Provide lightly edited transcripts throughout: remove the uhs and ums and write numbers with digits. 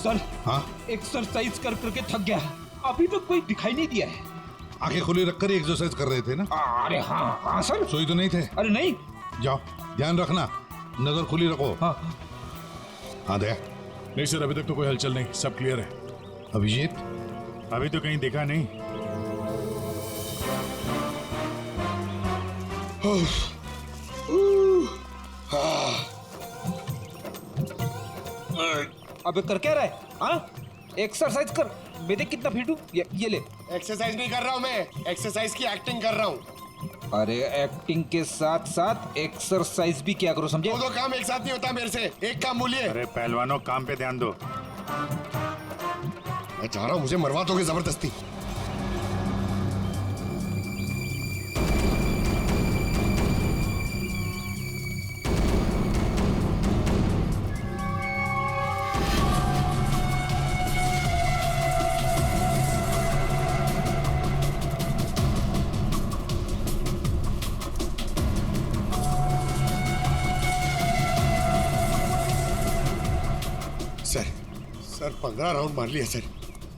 Sir हाँ, exercise कर करके थक गया, अभी तक कोई दिखाई नहीं दिया है। आंखें खुली रखकर ही एक्सरसाइज कर रहे थे ना? अरे हाँ हाँ सर। सोई तो नहीं थे? अरे नहीं। जाओ, ध्यान रखना, नजर खुली रखो। हाँ हाँ दया। नहीं सर, अभी तक तो कोई हलचल नहीं, सब क्लियर है। अभिजीत? अभी तो कहीं दिखा नहीं। अबे कर क्या रहा है? हाँ एक्सरसाइज कर, मैं देख कितना फिट हूँ। ये ले। एक्सरसाइज नहीं कर रहा हूँ मैं, एक्सरसाइज की एक्टिंग कर रहा हूँ। अरे एक्टिंग के साथ साथ एक्सरसाइज भी क्या करो, समझे? दो काम एक साथ नहीं होता मेरे से, एक काम बोलिए। अरे पहलवानों, काम पे ध्यान दो। मैं चाह रहा हूँ मुझे मरवा दोगे जबरदस्ती। सर 15 राउंड मार लिया सर,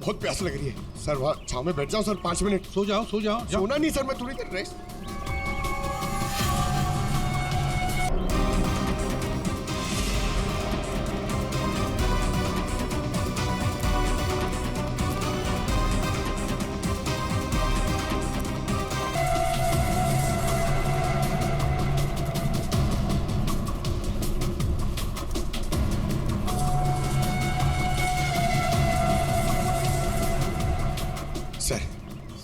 बहुत प्यास लग रही है सर। वहाँ छाव में बैठ जाओ सर, 5 मिनट। सो जाओ, सो जाओ, जाओ। सोना नहीं सर, मैं थोड़ी देर रेस्ट।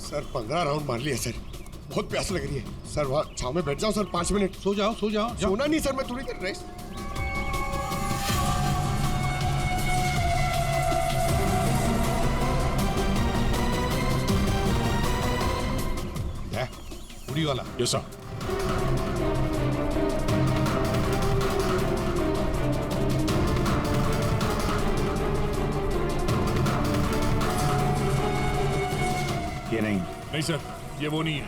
सर 15 राउंड मार लिया सर, बहुत प्यास लग रही है सर। वहाँ छाव में बैठ जाओ सर, 5 मिनट। सो जाओ, सो जाओ, जाओ। सोना नहीं सर, मैं थोड़ी देर रेस्ट। उड़ी वाला। Yes sir. ये नहीं सर, ये वो नहीं है।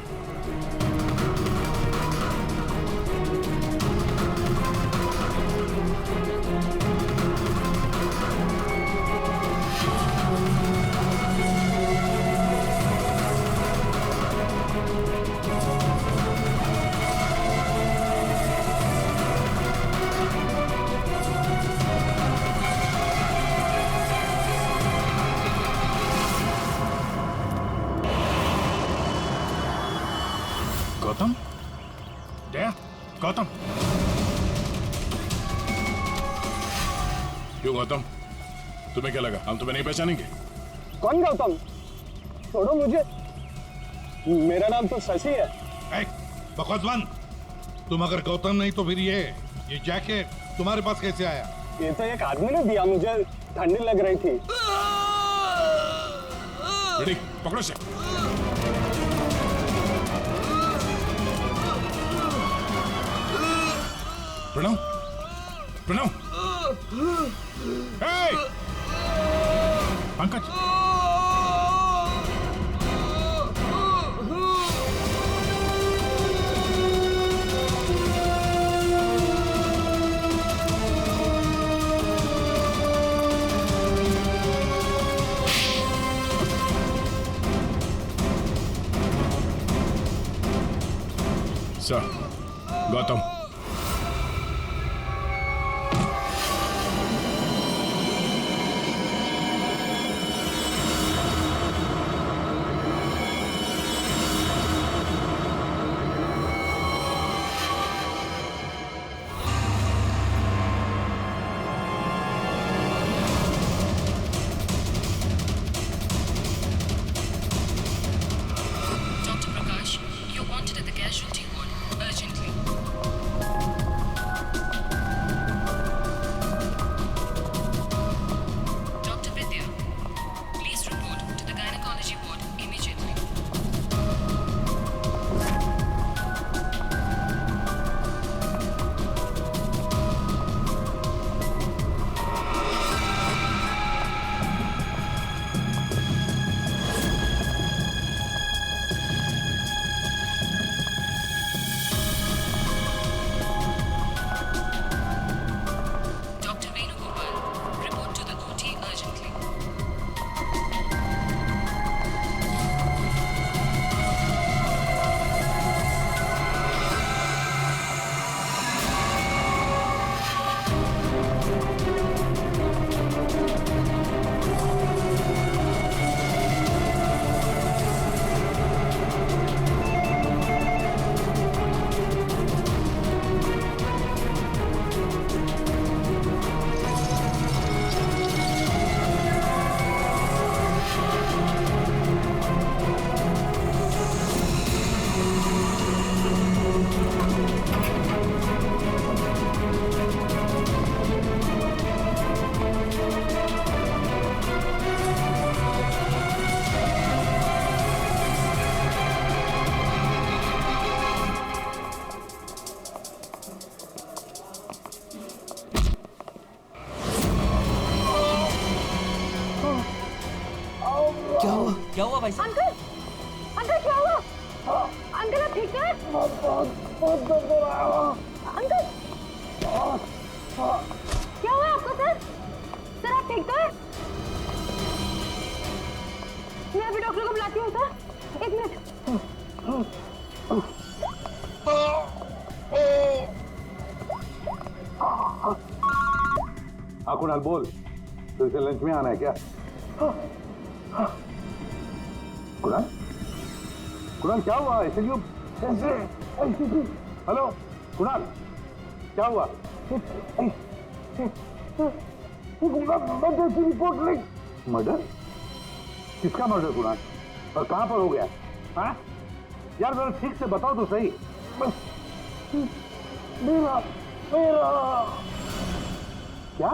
गौतम? दया? गौतम? क्यों गौतम, तुम्हें क्या लगा हम तुम्हें नहीं पहचानेंगे? कौन गौतम? छोड़ो मुझे, मेरा नाम तो शशि है। बकवास बंद। तुम अगर गौतम नहीं तो फिर ये जैकेट तुम्हारे पास कैसे आया? ये तो एक आदमी ने दिया मुझे, ठंडी लग रही थी। रेडी, पकड़ो से। Pranav, Pranav, Pankaj, sir Gautam. Dr. Prakash, you're wanted at the casualty ward urgently. क्या हुआ भाई साहब? अंकल, अंकल क्या हुआ? अंकल आप ठीक हैं? अंकल, क्या हुआ आपको सर? सर आप ठीक तो हैं? मैं अभी डॉक्टर को बुलाती हूँ सर। 1 मिनट। हाँ कुणाल बोल, तुझे लंच में आना है क्या? कुणाल, कुणाल क्या हुआ? ऐसे क्यों? हेलो कुणाल, क्या हुआ? मर्डर की रिपोर्ट लिख। मर्डर? किसका मर्डर कुणाल? और कहां पर हो गया? हाँ यार जरा ठीक से बताओ तो सही। मेरा क्या?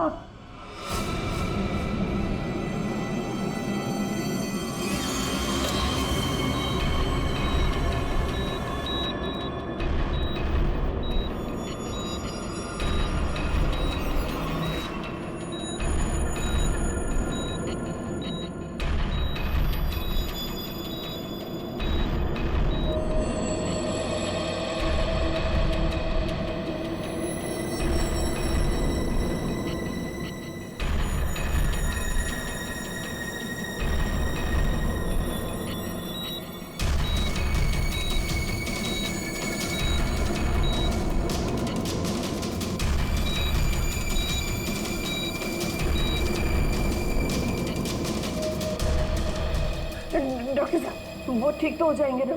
डॉक्टर साहब वो ठीक तो हो जाएंगे ना?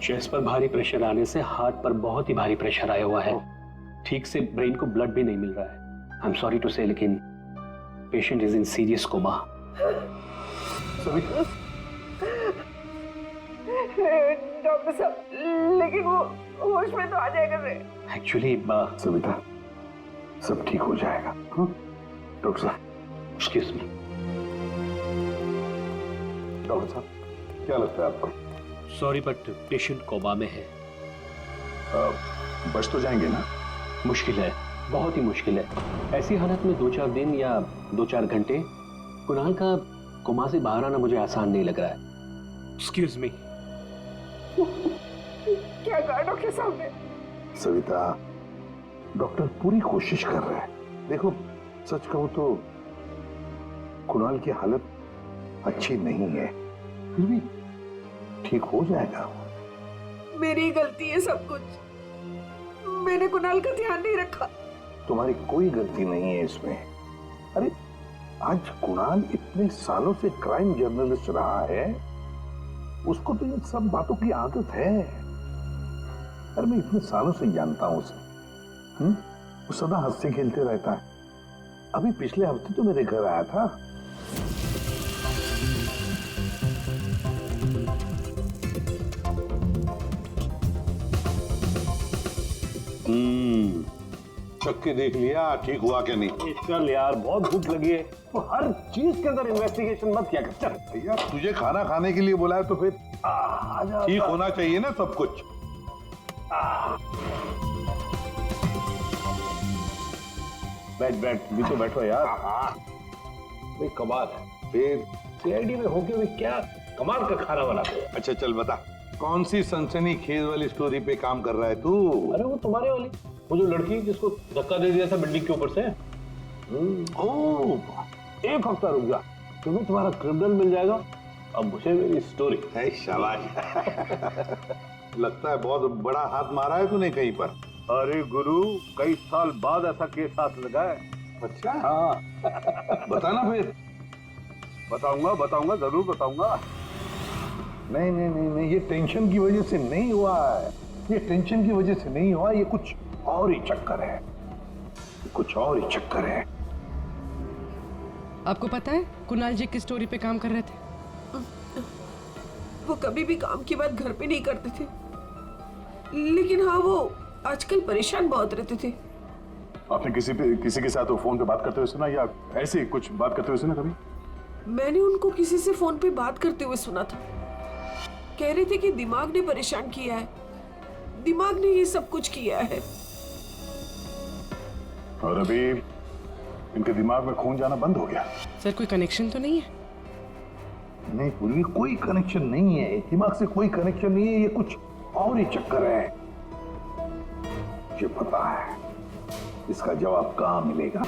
चेस्ट पर भारी प्रेशर आने से हार्ट पर बहुत ही भारी प्रेशर आया हुआ है। ठीक से ब्रेन को ब्लड भी नहीं मिल रहा है। I am sorry to say, लेकिन patient is in serious coma. Doctor साहब लेकिन वो होश में तो आ जाएगा रे। एक्चुअली सविता सब ठीक हो जाएगा। डॉक्टर साहब, एक्सक्यूज मी। डॉक्टर साहब क्या लगता है आपको? सॉरी बट पेशेंट कोमा में है। बच तो जाएंगे ना? मुश्किल है, बहुत ही मुश्किल है। ऐसी हालत में 2-4 दिन या 2-4 घंटे कुणाल का कोमा से बाहर आना मुझे आसान नहीं लग रहा है। Excuse me. क्या कहा डॉक्टर साहब ने? सविता डॉक्टर पूरी कोशिश कर रहे हैं। देखो सच कहूं तो कुणाल की हालत अच्छी नहीं है, फिर भी ठीक हो जाएगा। मेरी गलती है सब कुछ। मैंने कुणाल का ध्यान नहीं रखा। तुम्हारी कोई गलती नहीं है इसमें। अरे आज कुणाल इतने सालों से क्राइम जर्नलिस्ट रहा है, उसको तो इन सब बातों की आदत है। अरे मैं इतने सालों से जानता हूं उसे। वो सदा हंसते खेलते रहता है। अभी पिछले हफ्ते तो मेरे घर आया था। चख के देख लिया ठीक हुआ क्या नहीं? चल यार बहुत भूख लगी है, तो हर चीज के अंदर इन्वेस्टिगेशन मत किया कर। चल भैया तुझे खाना खाने के लिए बुलाया तो फिर ठीक होना चाहिए ना सब कुछ। बैठ बैठ भी तो बैठो यार। भाई कमाल है, फिर सीआईडी में होके भी क्या कमाल का खाना बनाते हो। अच्छा चल बता, कौन सी सनसनीखेज वाली स्टोरी पे काम कर रहा है तू? अरे वो तुम्हारे वाली, वो जो लड़की जिसको धक्का दे दिया था बिल्डिंग के ऊपर से। ओह 1 हफ्ता रुक जा, तुम्हें तुम्हारा क्रिमिनल मिल जाएगा। अब मुझे मेरी स्टोरी। शाबाश लगता है बहुत बड़ा हाथ मारा है तूने कहीं पर। अरे गुरु कई साल बाद ऐसा केस हाथ लगा है। अच्छा हाँ बताना फिर। बताऊंगा जरूर बताऊंगा। नहीं नहीं नहीं नहीं, ये टेंशन की वजह से नहीं हुआ है, ये टेंशन की वजह से नहीं हुआ, ये कुछ और ही चक्कर है, कुछ और ही चक्कर है। आपको पता है कुणाल जी किस स्टोरी पे काम कर रहे थे? वो कभी भी काम की बात घर पे नहीं करते थे, लेकिन हाँ वो आजकल परेशान बहुत रहते थे। आपने किसी के साथ फोन पे बात करते हुए सुना या ऐसे कुछ बात करते हुए सुना कभी? मैंने उनको किसी से फोन पे बात करते हुए सुना था। कह रहे थे कि दिमाग ने परेशान किया है, दिमाग ने ये सब कुछ किया है। और अभी इनके दिमाग में खून जाना बंद हो गया। सर कोई कनेक्शन तो नहीं है? नहीं पूर्वी, कोई कनेक्शन नहीं है, दिमाग से कोई कनेक्शन नहीं है, ये कुछ और ही चक्कर है। मुझे पता है इसका जवाब कहां मिलेगा।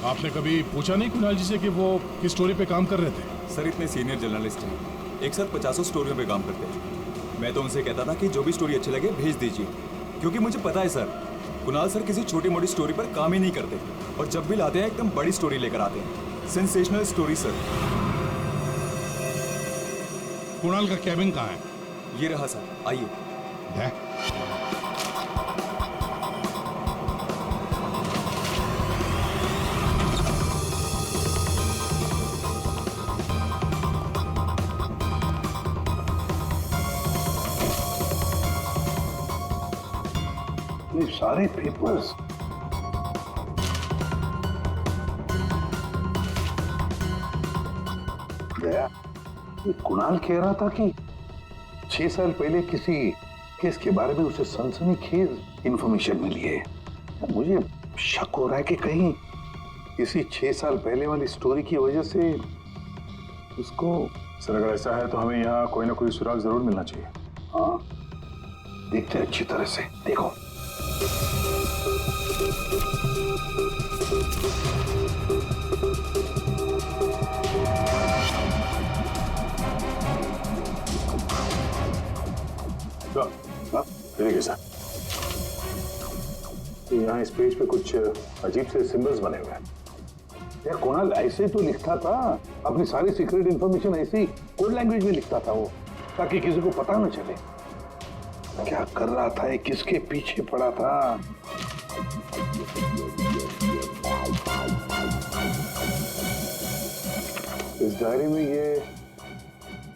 आपने कभी पूछा नहीं कुणाल जी से कि वो किस स्टोरी पे काम कर रहे थे? सर इतने सीनियर जर्नलिस्ट हैं, एक साथ 50 स्टोरियों पे काम करते हैं। मैं तो उनसे कहता था कि जो भी स्टोरी अच्छी लगे भेज दीजिए, क्योंकि मुझे पता है सर, कुणाल सर किसी छोटी मोटी स्टोरी पर काम ही नहीं करते, और जब भी लाते हैं एकदम बड़ी स्टोरी लेकर आते हैं, सेंसेशनल स्टोरी सर। कुणाल का कैबिन कहाँ है? ये रहा सर, आइए। है? ये सारे पेपर्स गया। ये कुणाल कह रहा था कि 6 साल पहले किसी केस के बारे में उसे सनसनीखेज इंफॉर्मेशन मिली है। मुझे शक हो रहा है कि कहीं इसी 6 साल पहले वाली स्टोरी की वजह से उसको। सर अगर ऐसा है तो हमें यहाँ कोई ना कोई सुराग जरूर मिलना चाहिए। हाँ, देखते हैं अच्छी तरह से। देखो देखिए सर, यहाँ इस पेज पे कुछ अजीब से सिंबल्स बने हुए हैं। यार कुणाल ऐसे तो लिखता था, अपनी सारी सीक्रेट इंफॉर्मेशन ऐसे ही कोड लैंग्वेज में लिखता था वो, ताकि किसी को पता न चले क्या कर रहा था, ये किसके पीछे पड़ा था। इस डायरी में ये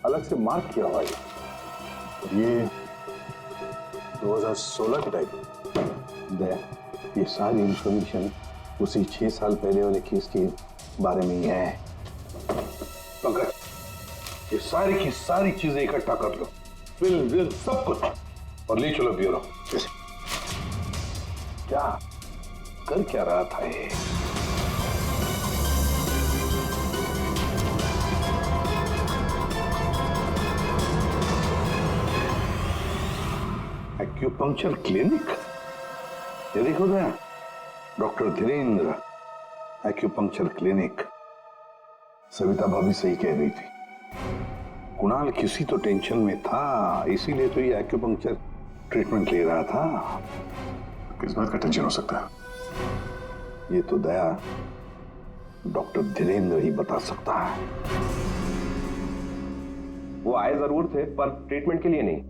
अलग से मार्क किया हुआ है, ये 2016 की डायरी। ये सारी इंफॉर्मेशन उसी 6 साल पहले वाले केस के बारे में ही है। पंकज, ये सारी की सारी चीजें इकट्ठा कर लो, फिल्म सब कुछ, और ले चलो ब्यूरो। क्या कर क्या रहा था ये? एक्यूपंक्चर क्लिनिक, ये देखो ना, doctor Dhirendra acupuncture clinic. Savita भाभी सही कह रही थी, कुणाल किसी तो टेंशन में था, इसीलिए तो ये एक्यूपंक्चर ट्रीटमेंट ले रहा था। किस बात का टेंशन हो सकता है? ये तो दया डॉक्टर धीरेन्द्र ही बता सकता है। वो आए जरूर थे पर ट्रीटमेंट के लिए नहीं,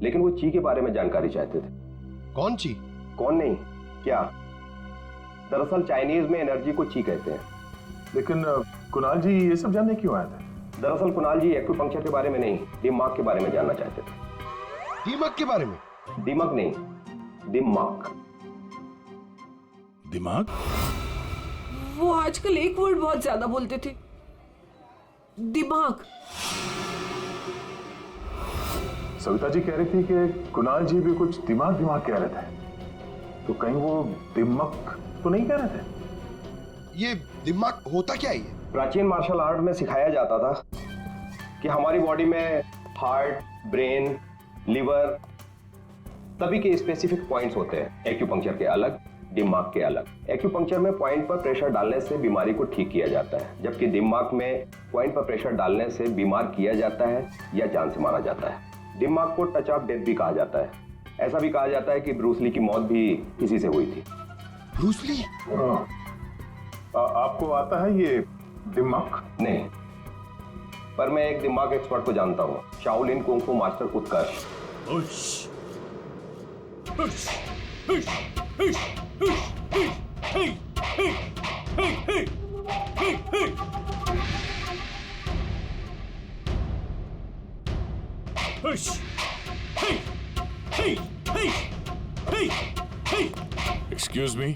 लेकिन वो ची के बारे में जानकारी चाहते थे। कौन ची? कौन नहीं, क्या? दरअसल चाइनीज में एनर्जी को ची कहते हैं। लेकिन कुणाल जी ये सब जानने क्यों आए थे? दरअसल कुणाल जी एक्यूपंक्चर के बारे में नहीं, दिमाग के बारे में जानना चाहते थे। दिमाग के बारे में? दिमाग नहीं, दिमाग। दिमाग? वो आजकल एक वर्ड बहुत ज्यादा बोलते थे, दिमाग। सविता जी कह रही थी कि कुणाल जी भी कुछ दिमाग कह रहे थे, तो कहीं वो दिमाग तो नहीं कह रहे थे? ये दिमाग होता क्या है? प्राचीन मार्शल आर्ट में सिखाया जाता था कि हमारी बॉडी में हार्ट, ब्रेन, लिवर सभी के स्पेसिफिक पॉइंट्स होते हैं। एक्यूपंक्चर के अलग, दिमाग के अलग। एक्यूपंक्चर में पॉइंट पर प्रेशर डालने से बीमारी को ठीक किया जाता है, जबकि दिमाग में पॉइंट पर प्रेशर डालने से बीमार किया जाता है या जान से मारा जाता है। दिमाग को टच ऑफ डेथ भी कहा जाता है। ऐसा भी कहा जाता है कि ब्रूस ली की मौत भी इसी से हुई थी। Bruce Lee? आपको आता है ये दिमाग? नहीं, पर मैं एक दिमाग एक्सपर्ट को जानता हूँ, शाओलिन कुंग फू मास्टर उत्कर्ष। एक्सक्यूज मी,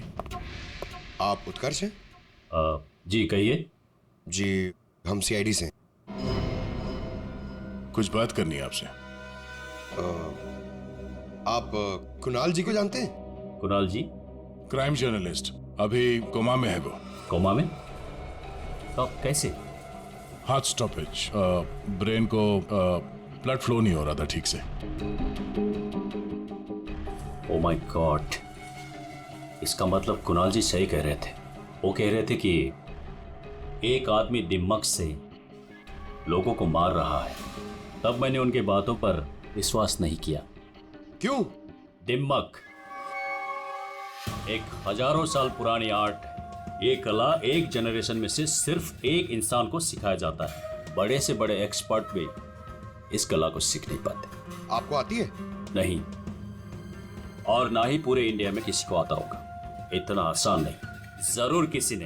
आप उत्कर्ष हैं? जी कहिए। जी हम सीआईडी से हैं। कुछ बात करनी है आपसे। आप कुणाल जी को जानते हैं? कुणाल जी? क्राइम जर्नलिस्ट, अभी कोमा में है वो। कोमा में? तो कैसे? हार्ट स्टॉपेज, ब्रेन को ब्लड फ्लो नहीं हो रहा था ठीक से। ओ माय गॉड, इसका मतलब कुणाल जी सही कह रहे थे। वो कह रहे थे कि एक आदमी दिमाग से लोगों को मार रहा है। तब मैंने उनके बातों पर विश्वास नहीं किया। क्यों? दिमाग एक हजारों साल पुरानी आर्ट, ये कला एक जनरेशन में से सिर्फ एक इंसान को सिखाया जाता है। बड़े से बड़े एक्सपर्ट भी इस कला को सीख नहीं पाते। आपको आती है? नहीं, और ना ही पूरे इंडिया में किसी को आता होगा। इतना आसान नहीं। जरूर किसी ने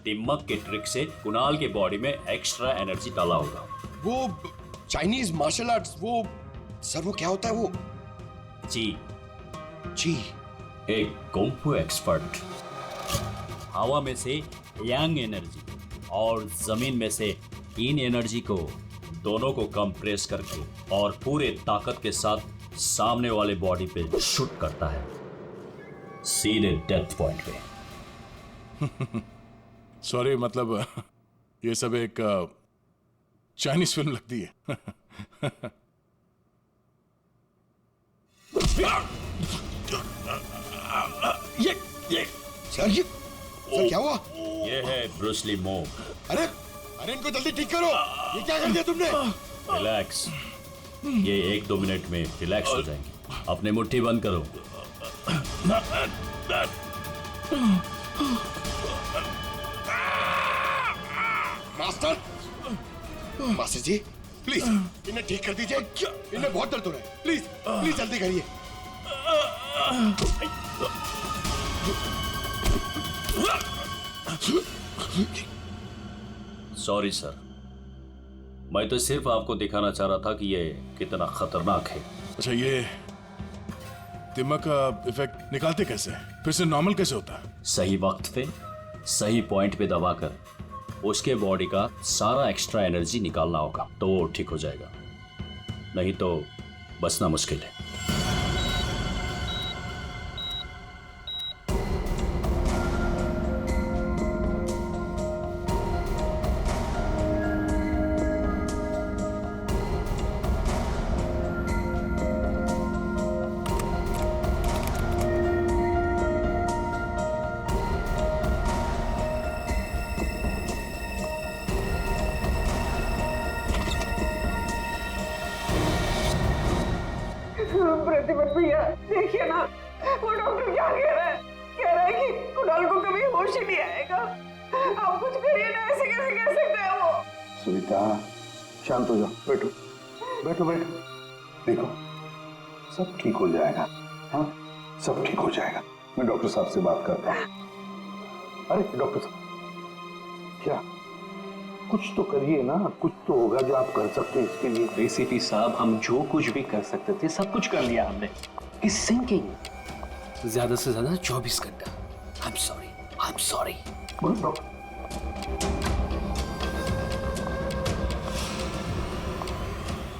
दिमाग के ट्रिक से कुणाल के बॉडी में एक्स्ट्रा एनर्जी डाला होगा। वो चाइनीज मार्शल आर्ट्स, वो सर वो क्या होता है वो? जी जी, एक कुंफू एक्सपर्ट हवा में से यांग एनर्जी और जमीन में से इन एनर्जी को दोनों को कंप्रेस करके और पूरे ताकत के साथ सामने वाले बॉडी पे शूट करता है, सीधे डेथ पॉइंट पे। सॉरी, मतलब ये सब एक चाइनीज फिल्म लगती है। ये सर क्या हुआ? ये है ब्रूस ली मूव। अरे अरे इनको जल्दी ठीक करो। ये क्या कर दिया तुमने? रिलैक्स, ये 1-2 मिनट में रिलैक्स हो जाएंगे। अपने मुट्ठी बंद करो। मास्टर, मास्टर जी प्लीज इन्हें ठीक कर दीजिए। इन्हें बहुत दर्द हो रहा है। प्लीज प्लीज जल्दी करिए। सॉरी सर, मैं तो सिर्फ आपको दिखाना चाह रहा था कि ये कितना खतरनाक है। अच्छा, ये दिमाग का इफेक्ट निकालते कैसे? फिर से नॉर्मल कैसे होता है? सही वक्त पे सही पॉइंट पे दबाकर उसके बॉडी का सारा एक्स्ट्रा एनर्जी निकालना होगा, तो वो ठीक हो जाएगा। नहीं तो बचना मुश्किल है। प्रतिपत भैया देखिए ना, वो डॉक्टर क्या कह रहा है? कह रहा है कि कुणाल को कभी होश ही नहीं आएगा। आप कुछ करिए ना, ऐसे कैसे कह सकते हैं वो? सुनीता शांत हो जाओ, बैठो बैठो बैठो। देखो सब ठीक हो जाएगा। हाँ सब ठीक हो जाएगा। मैं डॉक्टर साहब से बात करता हूँ। अरे डॉक्टर साहब क्या, कुछ तो करिए ना, कुछ तो होगा जो आप कर सकते हैं इसके लिए। एसीपी साहब, हम जो कुछ भी कर सकते थे सब कुछ कर लिया हमने। इस सिंकिंग ज्यादा से ज्यादा 24 घंटा। I am sorry.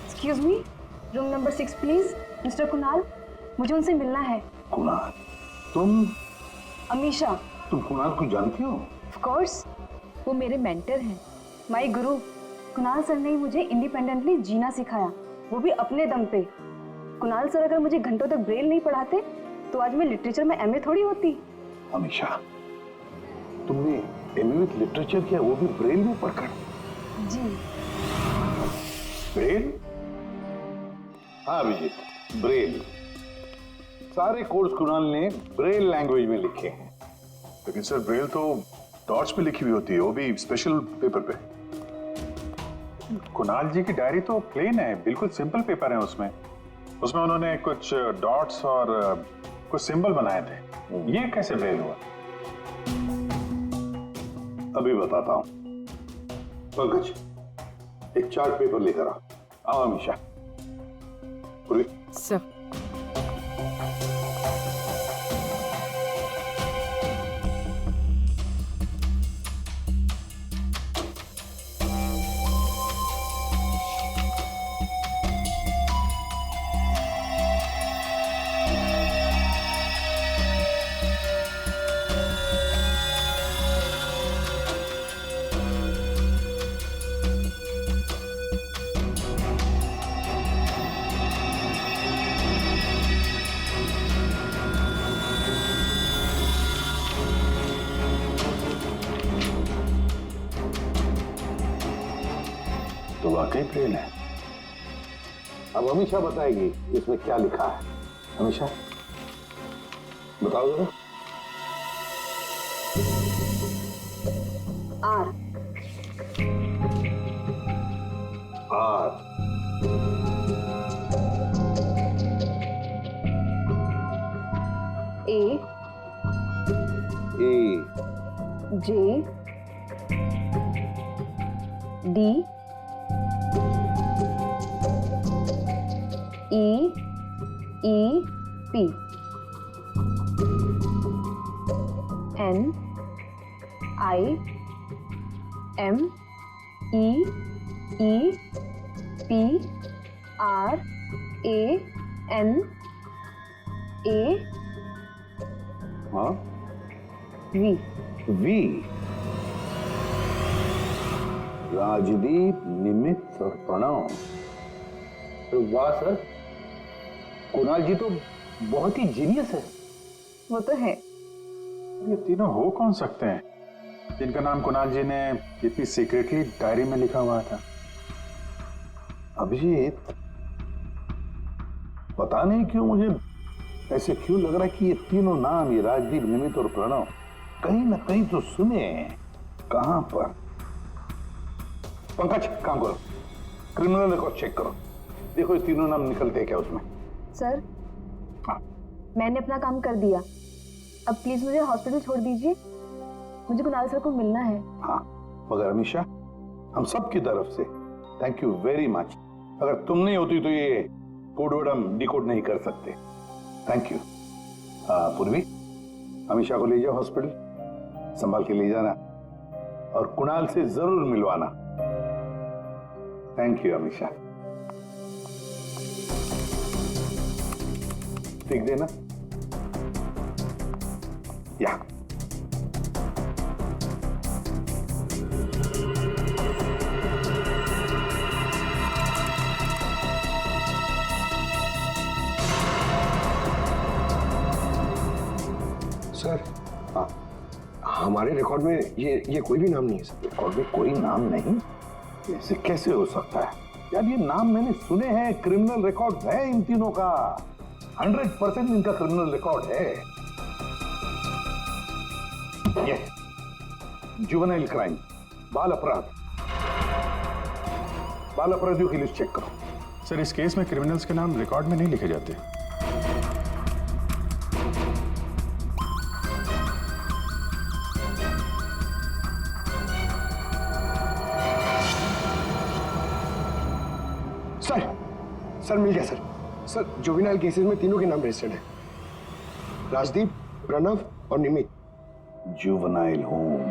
Excuse me, room number 6 please. Mister Kunal, मुझे उनसे मिलना है। कुणाल? तुम? अमीशा। तुम कुणाल को जानती हो? ऑफ कोर्स, वो मेरे मेंटर हैं, माय गुरु। कुणाल सर ने ही मुझे इंडिपेंडेंटली जीना सिखाया, वो भी अपने दम पे। कुणाल सर अगर मुझे घंटों तक ब्रेल नहीं पढ़ाते तो आज मैं लिटरेचर में एमए थोड़ी होती। अमीशा, तुमने एमए विद लिटरेचर किया, वो भी ब्रेल में पढ़कर? जी। ब्रेल? हाँ अभिजीत, ब्रेल। सारे कोर्स कुणाल ने ब्रेल लैंग्वेज में लिखे हैं। लेकिन सर ब्रेल तो डॉट्स पे लिखी हुई होती है, वो भी स्पेशल पेपर पे। कुणाल जी की डायरी तो प्लेन है, बिल्कुल सिंपल पेपर है। उसमें उन्होंने कुछ डॉट्स और कुछ सिंबल बनाए थे। ये कैसे ब्रेल हुआ? अभी बताता हूं। पंकज, एक चार्ट पेपर लेकर आओ अमीशा। सर वाकई प्लेन है। अब अमीषा बताएगी इसमें क्या लिखा है। अमीषा बताओ जरा। R R A A J D E P N I M E P R A N A हाँ वी वी। राजदीप, निमित और प्रणव। अरे वाह सर, कुणाल जी तो बहुत ही जीनियस है। वो तो है। ये तीनों हो कौन सकते हैं जिनका नाम कुणाल जी ने इतनी सीक्रेटली डायरी में लिखा हुआ था? अभिजीत, पता नहीं क्यों मुझे ऐसे क्यों लग रहा है कि ये तीनों नाम, ये राजदीप, निमित और प्रणव, कहीं ना कहीं तो सुने हैं। कहां पर? पंकज, काम करो, क्रिमिनल रिकॉर्ड चेक करो, देखो ये तीनों नाम निकलते हैं क्या उसमें। सर, हाँ। मैंने अपना काम कर दिया, अब प्लीज मुझे हॉस्पिटल छोड़ दीजिए, मुझे कुणाल सर को मिलना है। हाँ, मगर अमीषा, हम सब की तरफ से थैंक यू वेरी मच। अगर तुम नहीं होती तो ये कोड हम डिकोड नहीं कर सकते। Thank you. पूर्वी, अमीषा को ले जाओ हॉस्पिटल, संभाल के ले जाना और कुणाल से जरूर मिलवाना। Thank you Amisha. ठीक देना या। सर, हाँ, हमारे रिकॉर्ड में ये कोई भी नाम नहीं है सर। रिकॉर्ड में कोई नाम नहीं? ऐसे कैसे हो सकता है यार? ये नाम मैंने सुने हैं, क्रिमिनल रिकॉर्ड है इन तीनों का, 100% इनका क्रिमिनल रिकॉर्ड है। ये जुवेनाइल क्राइम, बाल अपराध, बाल अपराधियों की लिस्ट चेक करो। सर, इस केस में क्रिमिनल्स के नाम रिकॉर्ड में नहीं लिखे जाते। सर मिल गया सर। सर, जुवेनाइल केसेस में तीनों के नाम रजिस्टर्ड है, राजदीप, प्रणव और निमित। Juvenile home.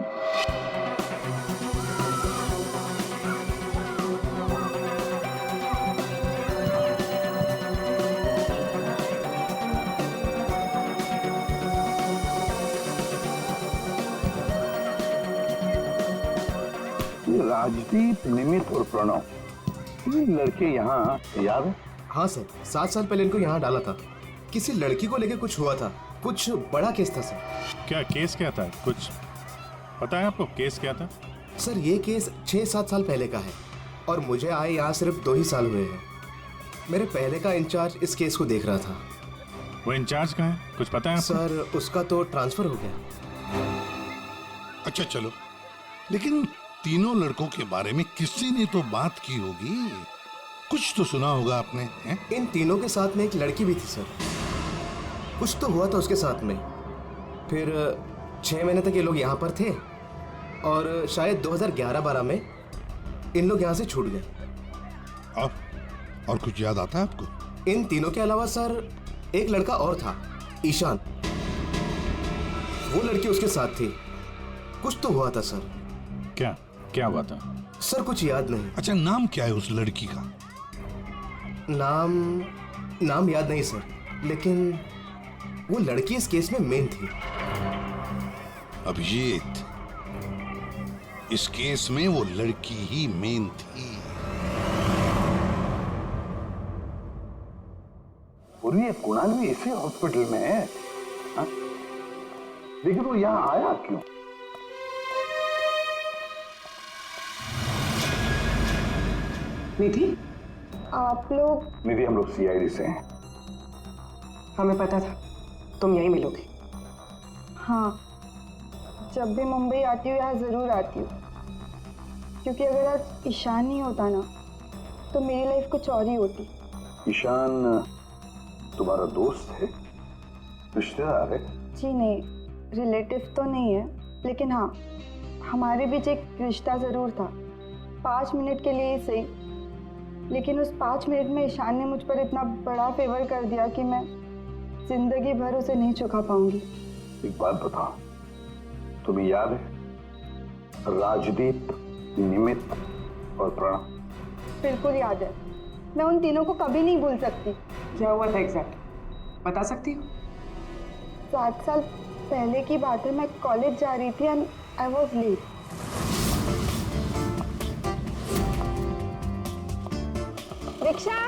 राजदीप, निमित और प्रणव, ये लड़के यहाँ याद है? हाँ सर, 7 साल पहले इनको यहाँ डाला था। किसी लड़की को लेकर कुछ हुआ था, कुछ बड़ा केस था सर। क्या केस क्या था? कुछ पता है आपको केस क्या था? सर, ये केस 6-7 साल पहले का है और मुझे आए यहाँ सिर्फ 2 ही साल हुए हैं। मेरे पहले का इंचार्ज इस केस को देख रहा था। वो इंचार्ज कहाँ है, कुछ पता है आपको? सर, उसका तो ट्रांसफर हो गया। अच्छा चलो, लेकिन तीनों लड़कों के बारे में किसी ने तो बात की होगी, कुछ तो सुना होगा आपने है? इन तीनों के साथ में एक लड़की भी थी सर, कुछ तो हुआ था उसके साथ में। फिर 6 महीने तक ये लोग यहाँ पर थे और शायद 2011-12 में इन लोग यहाँ से छूट गए। और कुछ याद आता है आपको? इन तीनों के अलावा सर एक लड़का और था, ईशान, वो लड़की उसके साथ थी। कुछ तो हुआ था सर। क्या हुआ था? सर कुछ याद नहीं। अच्छा, नाम क्या है उस लड़की का? नाम याद नहीं सर, लेकिन वो लड़की इस केस में मेन थी। अभिजीत, इस केस में वो लड़की ही मेन थी। और ये कुणाल भी इसी हॉस्पिटल में है, हा? लेकिन वो यहाँ आया क्यों? निधि, आप लोग? निधि, हम लोग सीआईडी से हैं। हमें पता था तुम यहीं मिलोगे। हाँ, जब भी मुंबई आती हूँ यहाँ ज़रूर आती हूँ, क्योंकि अगर आज ईशान नहीं होता ना तो मेरी लाइफ कुछ और ही होती। ईशान तुम्हारा दोस्त है, रिश्तेदार है? जी नहीं, रिलेटिव तो नहीं है, लेकिन हाँ हमारे बीच एक रिश्ता ज़रूर था, 5 मिनट के लिए ही सही। लेकिन उस 5 मिनट में ईशान ने मुझ पर इतना बड़ा फेवर कर दिया कि मैं जिंदगी भर उसे नहीं चुका पाऊंगी। एक बात बताओ, तुम्हें याद है राजदीप, निमित और प्रणव? बिल्कुल याद है, मैं उन तीनों को कभी नहीं भूल सकती। क्या हुआ था एग्जैक्ट, बता सकती हो? 7 साल पहले की बात है, मैं कॉलेज जा रही थी and I was late. Rickshaw!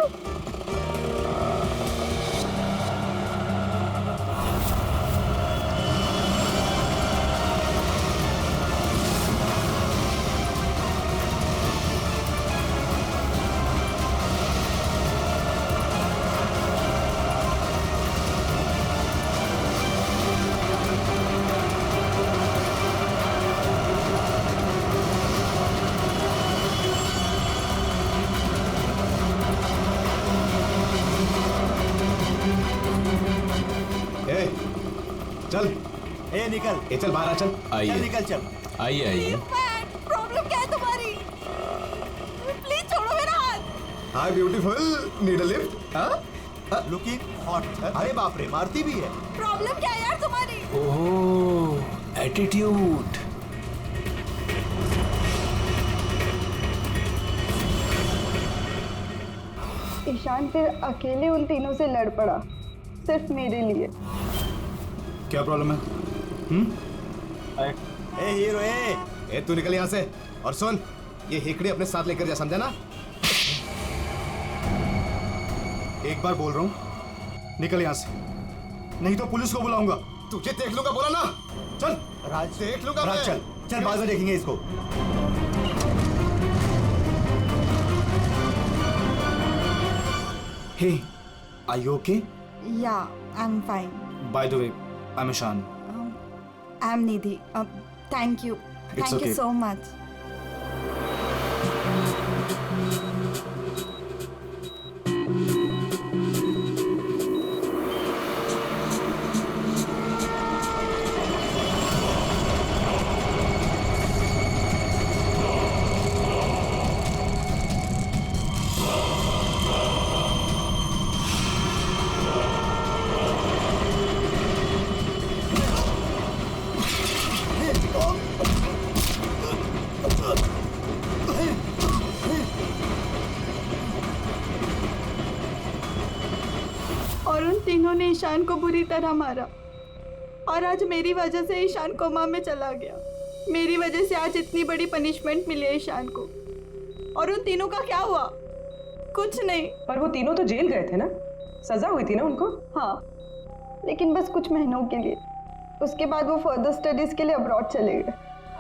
चल ए निकल, ए चल बाहर आ, चल चल निकल, चल। आइए आइए। प्रॉब्लम क्या है तुम्हारी? प्लीज छोड़ो मेरा हाथ। हाय ब्यूटीफुल, नीड अ लिफ्ट? हाँ, लुकिंग हॉट। अरे बाप रे, मारती भी है। प्रॉब्लम क्या है यार तुम्हारी? ओह, एटीट्यूड। ईशान फिर अकेले उन तीनों से लड़ पड़ा, सिर्फ मेरे लिए। क्या प्रॉब्लम है? ए हीरो, ए तू निकल यहाँ से। और सुन, ये हेकड़ी अपने साथ लेकर जा, समझा ना? एक बार बोल रहा हूँ, निकल यहाँ से, नहीं तो पुलिस को बुलाऊंगा। तुझे देख लूंगा, बोला ना? चल राज, देख लूंगा राज, मैं। चल चल, बाद में देखेंगे इसको। Hey, are you okay? Ya, I am fine. By the way, I am Ishan. I am Nidhi. Thank you, thank you so much. और उन तीनों ने ईशान को बुरी तरह मारा, और आज मेरी वजह से ईशान कोमा में चला गया। मेरी वजह से आज इतनी बड़ी पनिशमेंट मिली है ईशान को। और उन तीनों का क्या हुआ? कुछ नहीं। पर वो तीनों तो जेल गए थे ना, सजा हुई थी ना उनको? हाँ, लेकिन बस कुछ महीनों के लिए। उसके बाद वो फर्दर स्टडीज के लिए अब्रॉड चले गए।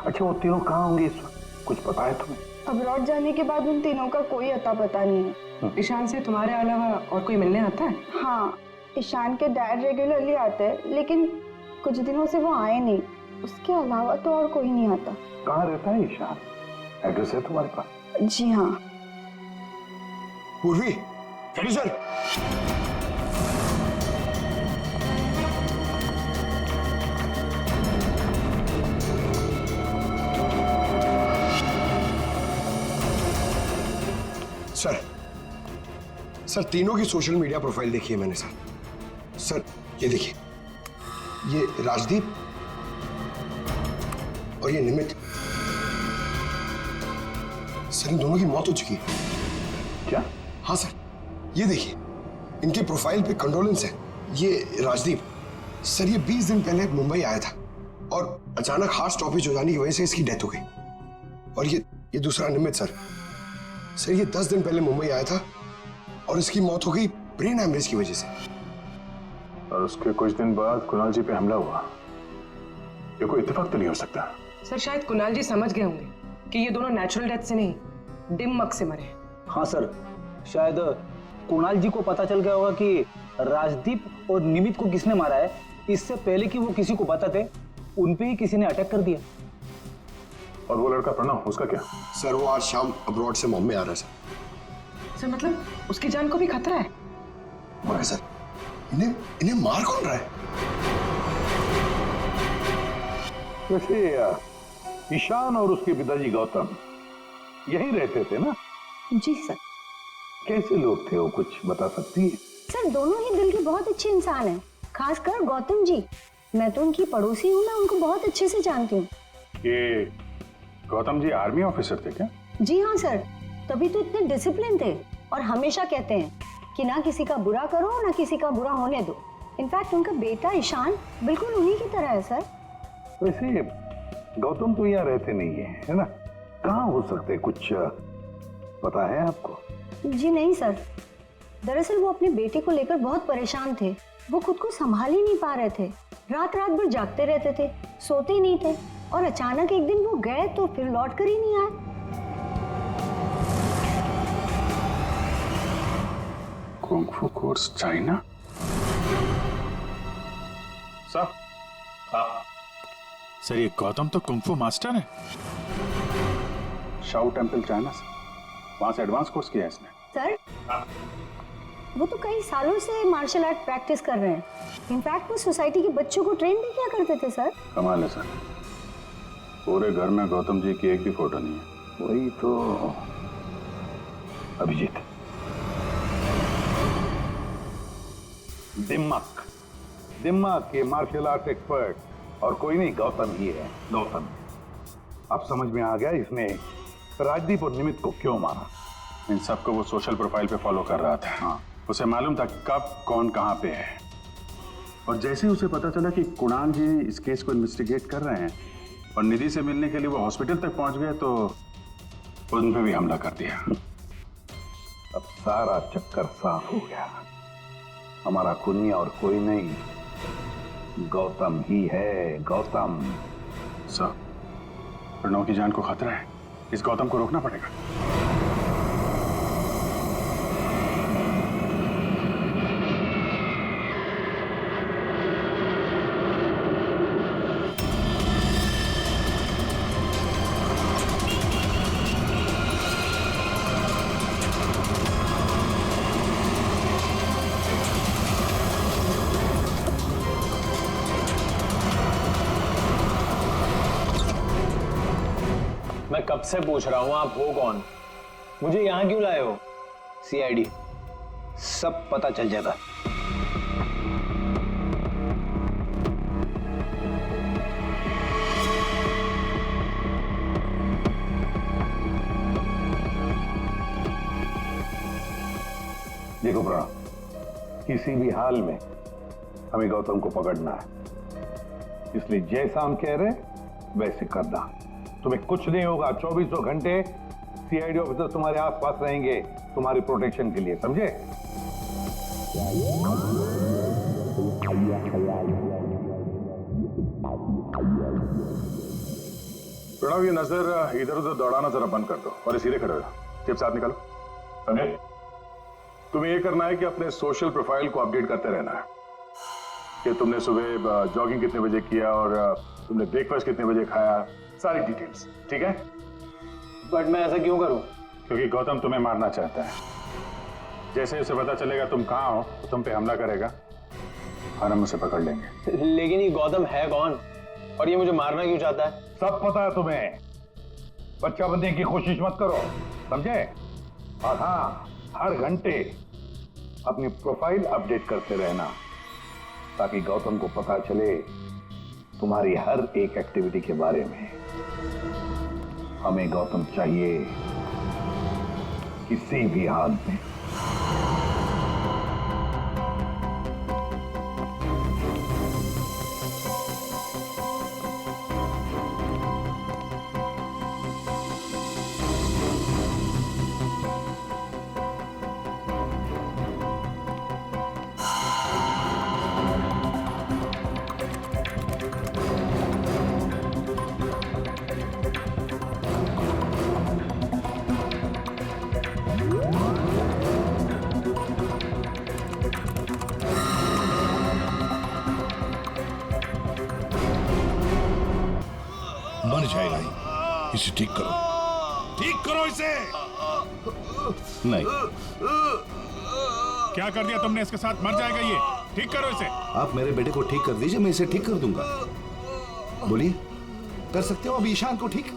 अच्छा, वो तीनों कहाँ होंगे इस वक्त, कुछ पता है तुम्हें? अब्रॉड जाने के बाद उन तीनों का कोई अता पता नहीं है। ईशान से तुम्हारे अलावा और कोई मिलने आता है? हाँ, ईशान के डैड रेगुलरली आते हैं, लेकिन कुछ दिनों से वो आए नहीं। उसके अलावा तो और कोई नहीं आता। कहाँ रहता है ईशान? एड्रेस है तुम्हारे पास? जी हाँ। पूर्वी, सर। सर, तीनों की सोशल मीडिया प्रोफाइल देखी है मैंने सर। सर, ये देखिए, ये राजदीप और ये निमित। सर, इन दोनों की मौत हो चुकी है। क्या? हाँ सर, ये देखिए, इनकी प्रोफाइल पे कंडोलेंस है। ये राजदीप सर, ये 20 दिन पहले मुंबई आया था और अचानक हार्ट स्टॉपेज हो जाने की वजह से इसकी डेथ हो गई। और ये दूसरा निमित सर, ये 10 दिन पहले मुंबई आया था और इसकी मौत हो गई ब्रेन हैमरेज की वजह से। और उसके कुछ दिन बाद कुणाल जी पे हमला हुआ। ये कोई इत्तेफाक तो नहीं हो सकता। सर, शायद कुणाल जी समझ गए होंगे कि ये दोनों नेचुरल डेथ से नहीं, दिमाग से मरे। हाँ सर, शायद कुणाल जी को पता चल गया होगा कि राजदीप और निमित को किसने मारा है। इससे पहले कि वो किसी को बताते, उन पे ही किसी ने अटैक कर दिया। और वो लड़का प्रणव, उसका क्या? सर वो आज शाम अब्रॉड से बॉम्बे आ रहा है सर। सर मतलब उसकी जान को भी खतरा है? मगर सर इन्हें मार कौन रहा है? वैसे ईशान और उसके पिताजी गौतम यहीं रहते थे ना? जी सर। कैसे लोग थे वो, कुछ बता सकती है? सर दोनों ही दिल के बहुत अच्छे इंसान हैं, खासकर गौतम जी। मैं तो उनकी पड़ोसी हूँ, मैं उनको बहुत अच्छे से जानती हूँ। ये गौतम जी आर्मी ऑफिसर थे क्या? जी हाँ सर, तभी तो इतने डिसिप्लिन थे और हमेशा कहते हैं कि ना किसी का बुरा करो ना किसी का बुरा होने दो। इनफैक्ट उनका बेटा ईशान बिल्कुल उन्हीं की तरह है सर। वैसे गौतम तो यहाँ रहते नहीं है ना? कहाँ हो सकते, कुछ पता है आपको? जी नहीं सर, दरअसल वो अपने बेटे को लेकर बहुत परेशान थे। वो खुद को संभाल ही नहीं पा रहे थे, रात रात भर जागते रहते थे, सोते ही नहीं थे। और अचानक एक दिन वो गए तो फिर लौट कर ही नहीं आए। Kung fu course China? Sir, sir ये गौतम तो कुंग-फू मास्टर है। शाओ टेम्पल चाइना से, वहां से एडवांस कोर्स किया है इसने। सर वो तो कई सालों से मार्शल आर्ट प्रैक्टिस कर रहे हैं। इनफैक्ट वो सोसाइटी के बच्चों को ट्रेन भी किया करते थे सर। कमाल है सर, पूरे घर में गौतम जी की एक भी फोटो नहीं है। वही तो अभिजीत, दिमाग के मार्शल आर्ट एक्सपर्ट और कोई नहीं, गौतम ही है। गौतम, अब समझ में आ गया इसने राजदीप और निमित को क्यों मारा। इन सबको वो सोशल प्रोफाइल पे फॉलो कर रहा था। हाँ। उसे मालूम था कब कौन कहाँ पे है, और जैसे ही उसे पता चला कि कुणाल जी इस केस को इन्वेस्टिगेट कर रहे हैं और निधि से मिलने के लिए वो हॉस्पिटल तक पहुंच गए, तो उन पे भी हमला कर दिया। अब सारा चक्कर साफ हो गया। हमारा खूनी और कोई नहीं, गौतम ही है। गौतम। सर, प्रणव की जान को खतरा है, इस गौतम को रोकना पड़ेगा। मैं कब से पूछ रहा हूं आप हो कौन, मुझे यहां क्यों लाए हो? सीआईडी, सब पता चल जाएगा। देखो प्रणव, किसी भी हाल में हमें गौतम को पकड़ना है, इसलिए जैसा हम कह रहे वैसे करना। तुम्हें कुछ नहीं होगा, 24 घंटे सीआईडी ऑफिसर तुम्हारे आसपास रहेंगे तुम्हारी प्रोटेक्शन के लिए, समझे? प्रणव, ये नजर इधर उधर दौड़ाना जरा बंद कर दो और सीधे खड़े हो जाओ। चिप साथ निकालो। समझे? तुम्हें ये करना है कि अपने सोशल प्रोफाइल को अपडेट करते रहना है कि तुमने सुबह जॉगिंग कितने बजे किया और तुमने ब्रेकफास्ट कितने बजे खाया, सारी डिटेल्स, ठीक है? बट मैं ऐसा क्यों करूं? क्योंकि गौतम तुम्हें मारना चाहता है। जैसे उसे पता चलेगा तुम कहाँ हो तो तुम पे हमला करेगा और हम उसे पकड़ लेंगे। लेकिन ये गौतम है कौन और ये मुझे मारना क्यों चाहता है? सब पता है तुम्हें, बच्चा बनने की कोशिश मत करो, समझे? और हाँ, हर घंटे अपनी प्रोफाइल अपडेट करते रहना ताकि गौतम को पता चले तुम्हारी हर एक एक्टिविटी के बारे में। हमें गौतम चाहिए किसी भी हाल में। जाएगा ही। इसे ठीक करो, ठीक करो इसे। नहीं, क्या कर दिया तुमने इसके साथ? मर जाएगा ये। ठीक करो इसे। आप मेरे बेटे को ठीक कर दीजिए, मैं इसे ठीक कर दूंगा। बोलिए, कर सकते हो अब ईशान को ठीक?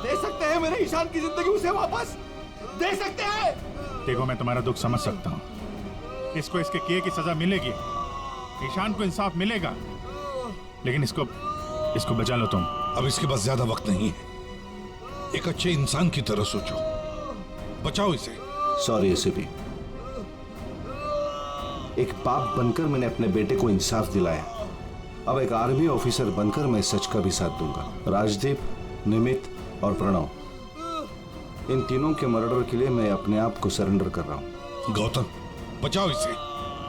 दे सकते हैं मेरे ईशान की जिंदगी उसे वापस दे सकते हैं। देखो, मैं तुम्हारा दुख समझ सकता हूँ। इसको इसके किए की सजा मिलेगी, ईशान को इंसाफ मिलेगा, लेकिन इसको बचा लो तुम। अब इसके पास ज्यादा वक्त नहीं है। एक अच्छे इंसान की तरह सोचो, बचाओ इसे। सॉरी एसीपी, एक बाप बनकर मैंने अपने बेटे को इंसाफ दिलाया। अब एक आर्मी ऑफिसर बनकर मैं सच का भी साथ दूंगा। राजदीप, निमित और प्रणव, इन तीनों के मर्डर के लिए मैं अपने आप को सरेंडर कर रहा हूं। गौतम, बचाओ इसे,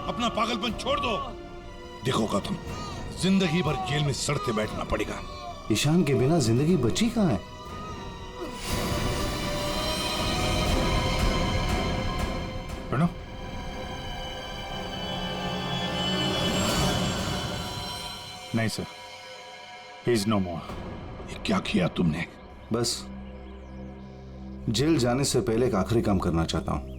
अपना पागलपन छोड़ दो। देखो गौतम, जिंदगी भर जेल में सड़ते बैठना पड़ेगा। ईशान के बिना जिंदगी बची कहां है? प्रणव, नहीं सर, ही इज नो मोर। ये क्या किया तुमने? बस जेल जाने से पहले एक आखिरी काम करना चाहता हूं।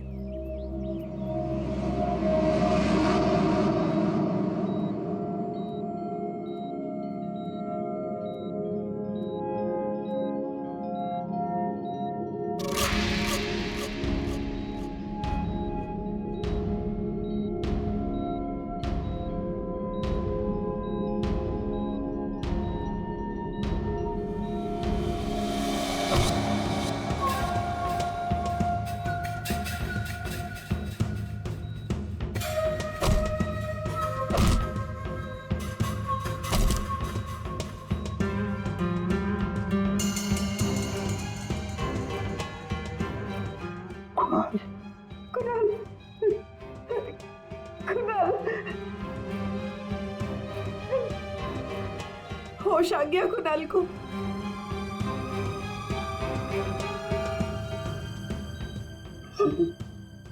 होश आ गया कुणाल को।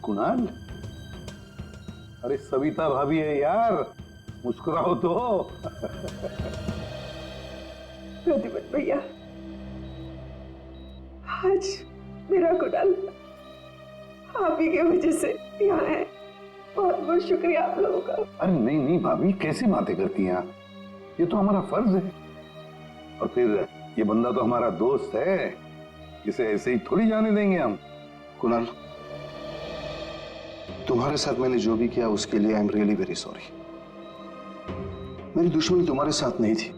कुणाल, अरे सविता भाभी है यार, मुस्कुराओ तो। प्रतिपत भैया, आज मेरा कुणाल आप ही की वजह से यहाँ है। बहुत बहुत शुक्रिया आप लोगों का। अरे नहीं नहीं भाभी, कैसी बातें करती हैं आप? ये तो हमारा फर्ज है। और फिर ये बंदा तो हमारा दोस्त है, इसे ऐसे ही थोड़ी जाने देंगे हम। कुणाल, तुम्हारे साथ मैंने जो भी किया उसके लिए I am really very sorry. मेरी दुश्मनी तुम्हारे साथ नहीं थी,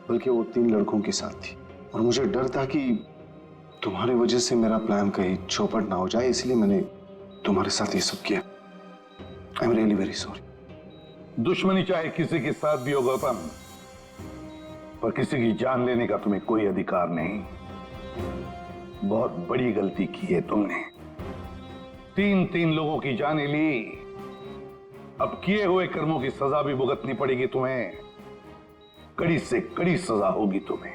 बल्कि वो 3 लड़कों के साथ थी। और मुझे डर था कि तुम्हारी वजह से मेरा प्लान कहीं चौपट ना हो जाए, इसलिए मैंने तुम्हारे साथ ये सब किया। I am really very sorry. दुश्मनी चाहे किसी के साथ भी हो गौतम, पर किसी की जान लेने का तुम्हें कोई अधिकार नहीं। बहुत बड़ी गलती की है तुमने। 3 लोगों की जानें ली। अब किए हुए कर्मों की सजा भी भुगतनी पड़ेगी तुम्हें। कड़ी से कड़ी सजा होगी तुम्हें।